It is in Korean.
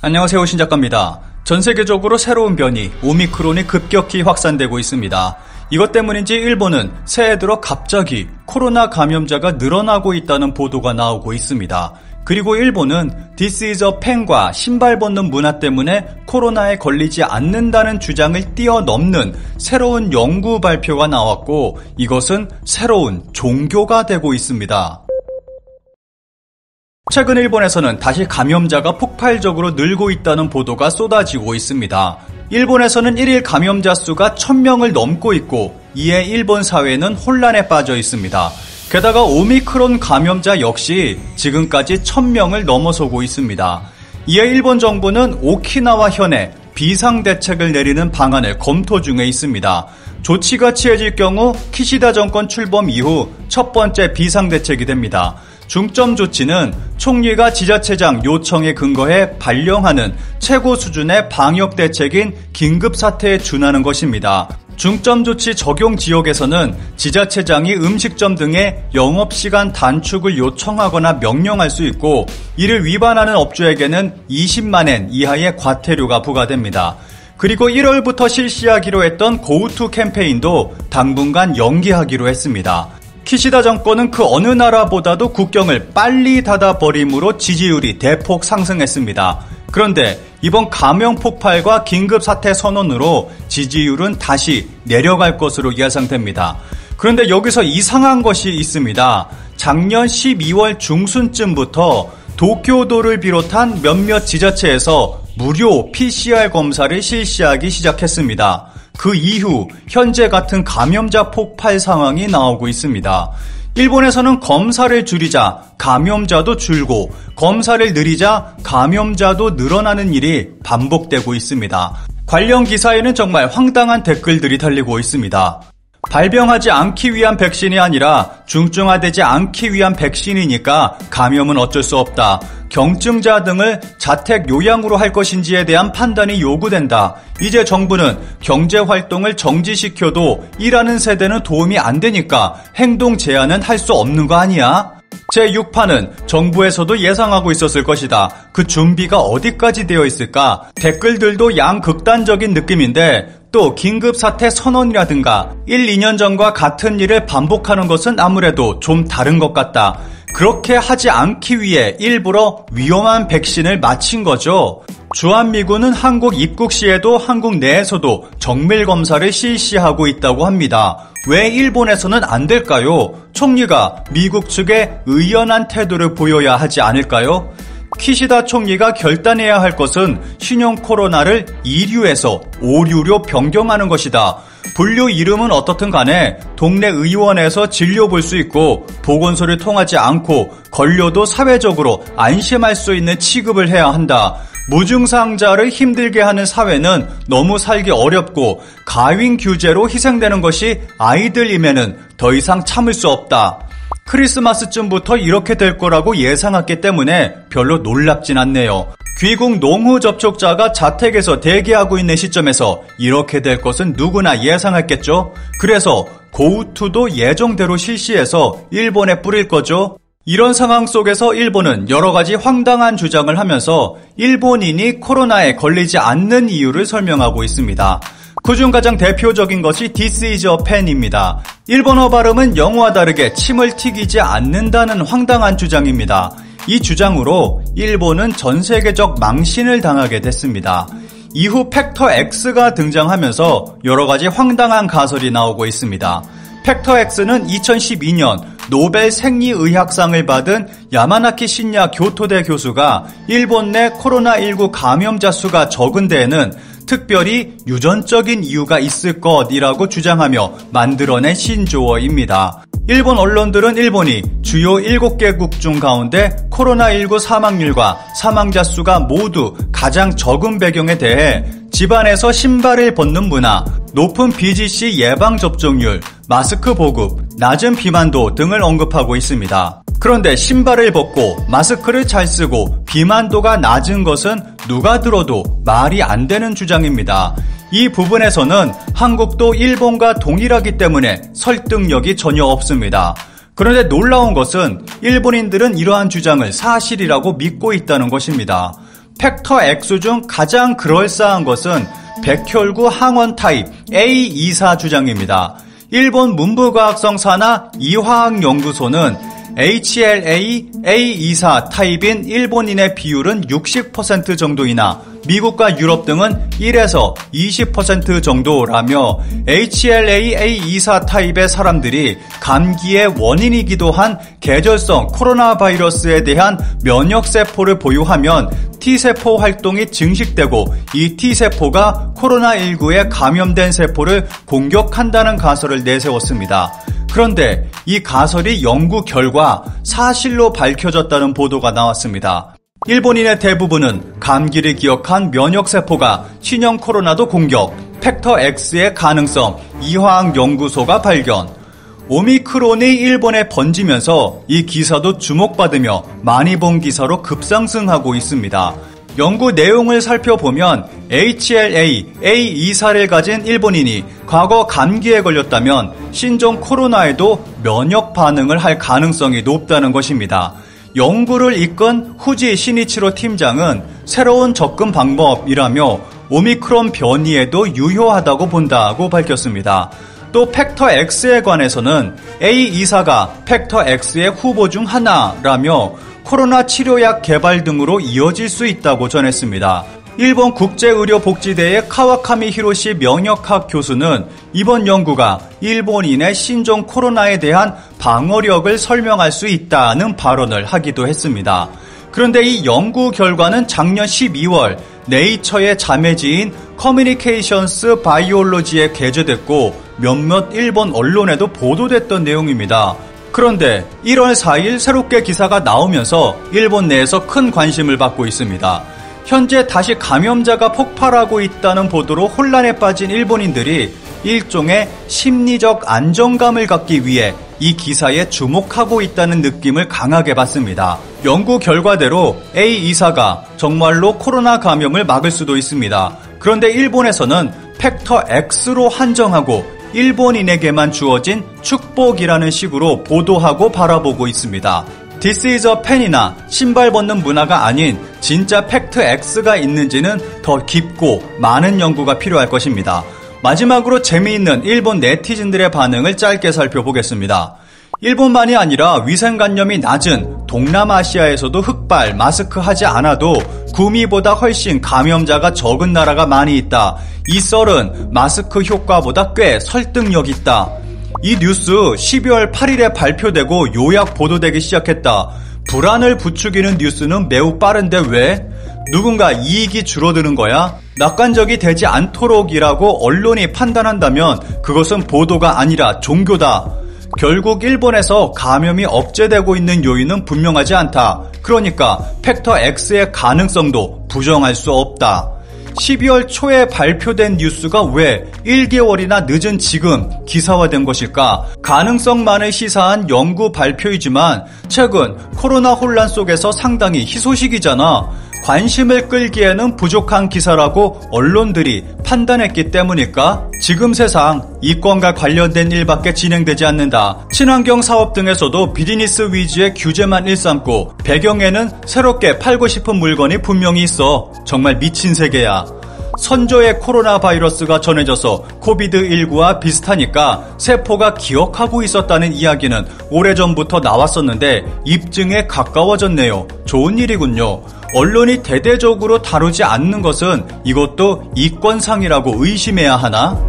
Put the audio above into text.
안녕하세요, 신작가입니다. 전 세계적으로 새로운 변이 오미크론이 급격히 확산되고 있습니다. 이것 때문인지 일본은 새해 들어 갑자기 코로나 감염자가 늘어나고 있다는 보도가 나오고 있습니다. 그리고 일본은 This is a pen과 신발 벗는 문화 때문에 코로나에 걸리지 않는다는 주장을 뛰어넘는 새로운 연구 발표가 나왔고, 이것은 새로운 종교가 되고 있습니다. 최근 일본에서는 다시 감염자가 폭발적으로 늘고 있다는 보도가 쏟아지고 있습니다. 일본에서는 1일 감염자 수가 1000명을 넘고 있고, 이에 일본 사회는 혼란에 빠져 있습니다. 게다가 오미크론 감염자 역시 지금까지 1000명을 넘어서고 있습니다. 이에 일본 정부는 오키나와 현에 비상대책을 내리는 방안을 검토 중에 있습니다. 조치가 취해질 경우 키시다 정권 출범 이후 첫 번째 비상대책이 됩니다. 중점 조치는 총리가 지자체장 요청에 근거해 발령하는 최고 수준의 방역 대책인 긴급사태에 준하는 것입니다. 중점 조치 적용 지역에서는 지자체장이 음식점 등의 영업시간 단축을 요청하거나 명령할 수 있고, 이를 위반하는 업주에게는 20만엔 이하의 과태료가 부과됩니다. 그리고 1월부터 실시하기로 했던 고우투 캠페인도 당분간 연기하기로 했습니다. 키시다 정권은 그 어느 나라보다도 국경을 빨리 닫아버림으로 지지율이 대폭 상승했습니다. 그런데 이번 감염 폭발과 긴급사태 선언으로 지지율은 다시 내려갈 것으로 예상됩니다. 그런데 여기서 이상한 것이 있습니다. 작년 12월 중순쯤부터 도쿄도를 비롯한 몇몇 지자체에서 무료 PCR 검사를 실시하기 시작했습니다. 그 이후 현재 같은 감염자 폭발 상황이 나오고 있습니다. 일본에서는 검사를 줄이자 감염자도 줄고, 검사를 늘리자 감염자도 늘어나는 일이 반복되고 있습니다. 관련 기사에는 정말 황당한 댓글들이 달리고 있습니다. 발병하지 않기 위한 백신이 아니라 중증화되지 않기 위한 백신이니까 감염은 어쩔 수 없다. 경증자 등을 자택 요양으로 할 것인지에 대한 판단이 요구된다. 이제 정부는 경제활동을 정지시켜도 일하는 세대는 도움이 안 되니까 행동 제한은 할 수 없는 거 아니야? 제6파는 정부에서도 예상하고 있었을 것이다. 그 준비가 어디까지 되어 있을까? 댓글들도 양극단적인 느낌인데, 또 긴급사태 선언이라든가 1, 2년 전과 같은 일을 반복하는 것은 아무래도 좀 다른 것 같다. 그렇게 하지 않기 위해 일부러 위험한 백신을 맞힌 거죠. 주한미군은 한국 입국 시에도 한국 내에서도 정밀검사를 실시하고 있다고 합니다. 왜 일본에서는 안 될까요? 총리가 미국 측에 의연한 태도를 보여야 하지 않을까요? 키시다 총리가 결단해야 할 것은 신형 코로나를 2류에서 5류로 변경하는 것이다. 분류 이름은 어떻든 간에 동네 의원에서 진료 볼 수 있고, 보건소를 통하지 않고 걸려도 사회적으로 안심할 수 있는 취급을 해야 한다. 무증상자를 힘들게 하는 사회는 너무 살기 어렵고, 가윈 규제로 희생되는 것이 아이들이면은 더 이상 참을 수 없다. 크리스마스쯤부터 이렇게 될 거라고 예상했기 때문에 별로 놀랍진 않네요. 귀국 농후 접촉자가 자택에서 대기하고 있는 시점에서 이렇게 될 것은 누구나 예상했겠죠. 그래서 고우투도 예정대로 실시해서 일본에 뿌릴 거죠. 이런 상황 속에서 일본은 여러 가지 황당한 주장을 하면서 일본인이 코로나에 걸리지 않는 이유를 설명하고 있습니다. 그중 가장 대표적인 것이 This is a pen입니다. 일본어 발음은 영어와 다르게 침을 튀기지 않는다는 황당한 주장입니다. 이 주장으로 일본은 전 세계적 망신을 당하게 됐습니다. 이후 팩터 X가 등장하면서 여러 가지 황당한 가설이 나오고 있습니다. 팩터 X는 2012년 노벨 생리의학상을 받은 야마나키 신야 교토대 교수가 일본 내 코로나19 감염자 수가 적은 데에는 특별히 유전적인 이유가 있을 것이라고 주장하며 만들어낸 신조어입니다. 일본 언론들은 일본이 주요 7개국 중 가운데 코로나19 사망률과 사망자 수가 모두 가장 적은 배경에 대해 집안에서 신발을 벗는 문화, 높은 BGC 예방접종률, 마스크 보급, 낮은 비만도 등을 언급하고 있습니다. 그런데 신발을 벗고 마스크를 잘 쓰고 비만도가 낮은 것은 누가 들어도 말이 안 되는 주장입니다. 이 부분에서는 한국도 일본과 동일하기 때문에 설득력이 전혀 없습니다. 그런데 놀라운 것은 일본인들은 이러한 주장을 사실이라고 믿고 있다는 것입니다. 팩터 X 중 가장 그럴싸한 것은 백혈구 항원 타입 A24 주장입니다. 일본 문부과학성 산하 이화학연구소는 HLA A24 타입인 일본인의 비율은 60% 정도이나 미국과 유럽 등은 1에서 20% 정도라며 HLA A24 타입의 사람들이 감기의 원인이기도 한 계절성 코로나 바이러스에 대한 면역세포를 보유하면 T세포 활동이 증식되고 이 T세포가 코로나19에 감염된 세포를 공격한다는 가설을 내세웠습니다. 그런데 이 가설이 연구 결과 사실로 밝혀졌다는 보도가 나왔습니다. 일본인의 대부분은 감기를 기억한 면역세포가 신형 코로나도 공격, 팩터 X의 가능성, 이화학연구소가 발견. 오미크론이 일본에 번지면서 이 기사도 주목받으며 많이 본 기사로 급상승하고 있습니다. 연구 내용을 살펴보면 HLA A24를 가진 일본인이 과거 감기에 걸렸다면 신종 코로나에도 면역 반응을 할 가능성이 높다는 것입니다. 연구를 이끈 후지 시니치로 팀장은 새로운 접근 방법이라며 오미크론 변이에도 유효하다고 본다고 밝혔습니다. 또 팩터 X에 관해서는 A24가 팩터 X의 후보 중 하나라며 코로나 치료약 개발 등으로 이어질 수 있다고 전했습니다. 일본 국제의료복지대의 카와카미 히로시 명역학 교수는 이번 연구가 일본인의 신종 코로나에 대한 방어력을 설명할 수 있다는 발언을 하기도 했습니다. 그런데 이 연구 결과는 작년 12월 네이처의 자매지인 커뮤니케이션스 바이올로지에 게재됐고 몇몇 일본 언론에도 보도됐던 내용입니다. 그런데 1월 4일 새롭게 기사가 나오면서 일본 내에서 큰 관심을 받고 있습니다. 현재 다시 감염자가 폭발하고 있다는 보도로 혼란에 빠진 일본인들이 일종의 심리적 안정감을 갖기 위해 이 기사에 주목하고 있다는 느낌을 강하게 받습니다. 연구 결과대로 A24가 정말로 코로나 감염을 막을 수도 있습니다. 그런데 일본에서는 팩터 X로 한정하고 일본인에게만 주어진 축복이라는 식으로 보도하고 바라보고 있습니다. This is a pen이나 신발 벗는 문화가 아닌 진짜 팩트 X가 있는지는 더 깊고 많은 연구가 필요할 것입니다. 마지막으로 재미있는 일본 네티즌들의 반응을 짧게 살펴보겠습니다. 일본만이 아니라 위생관념이 낮은 동남아시아에서도 흑발, 마스크 하지 않아도 구미보다 훨씬 감염자가 적은 나라가 많이 있다. 이 썰은 마스크 효과보다 꽤 설득력 있다. 이 뉴스 12월 8일에 발표되고 요약 보도되기 시작했다. 불안을 부추기는 뉴스는 매우 빠른데 왜? 누군가 이익이 줄어드는 거야? 낙관적이 되지 않도록이라고 언론이 판단한다면 그것은 보도가 아니라 종교다. 결국 일본에서 감염이 억제되고 있는 요인은 분명하지 않다. 그러니까 팩터 X의 가능성도 부정할 수 없다. 12월 초에 발표된 뉴스가 왜 1개월이나 늦은 지금 기사화된 것일까? 가능성만을 시사한 연구 발표이지만 최근 코로나 혼란 속에서 상당히 희소식이잖아. 관심을 끌기에는 부족한 기사라고 언론들이 판단했기 때문일까? 지금 세상 이권과 관련된 일밖에 진행되지 않는다. 친환경 사업 등에서도 비즈니스 위주의 규제만 일삼고 배경에는 새롭게 팔고 싶은 물건이 분명히 있어. 정말 미친 세계야. 선조의 코로나 바이러스가 전해져서 코비드19와 비슷하니까 세포가 기억하고 있었다는 이야기는 오래전부터 나왔었는데 입증에 가까워졌네요. 좋은 일이군요. 언론이 대대적으로 다루지 않는 것은 이것도 이권상이라고 의심해야 하나?